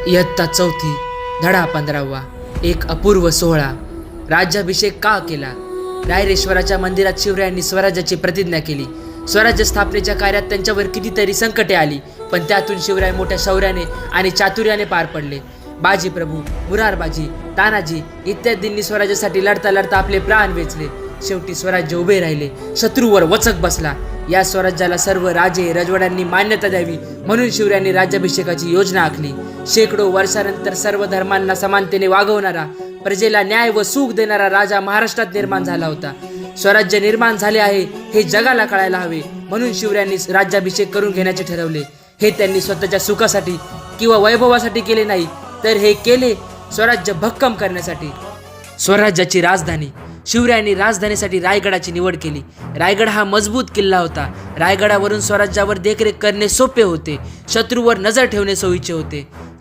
इयत्ता चौथी, धडा 15वा. एक अपूर्व सोहळा. राज्याभिषेक का केला? रायरेश्वराच्या मंदिरात शिवरायांनी स्वराज्याची प्रतिज्ञा केली. स्वराज्य स्थापनेच्या कार्यात त्यांच्यावर कितीतरी संकटे आली, पण त्यातून शिवराय मोठ्या शौर्याने आणि चातुर्याने पार पडले. बाजी प्रभू, मुरारबाजी, तानाजी इत्यादींनी स्वराज्यासाठी लढता लढता आपले प्राण वेचले. शेवटी स्वराज्य उभे राहिले, शत्रूवर वचक बसला. या स्वराज्याला सर्व राजे रजवाड्यांनी मान्यता द्यावी म्हणून शिवरायांनी राज्याभिषेकाची योजना आखली. शेकडो वर्षानंतर सर्व धर्मांना समानतेने वागवणारा, प्रजेला न्याय व सुख देणारा राजा महाराष्ट्रात निर्माण झाला होता. स्वराज्य निर्माण झाले आहे हे जगाला कळायला हवे म्हणून शिवरायांनी राज्याभिषेक करून घेण्याचे ठरवले. हे त्यांनी स्वतःच्या सुखासाठी किंवा वैभवासाठी केले नाही, तर हे केले स्वराज्य भक्कम करण्यासाठी. स्वराज्याची राजधानी. शिवरायांनी राजधानीसाठी रायगडाची निवड केली. रायगड हा मजबूत किल्ला होता. रायगडावरून स्वराज्यावर देखरेख करणे सोपे होते. शत्रूवर नजर ठेवणे सोयीचे होते.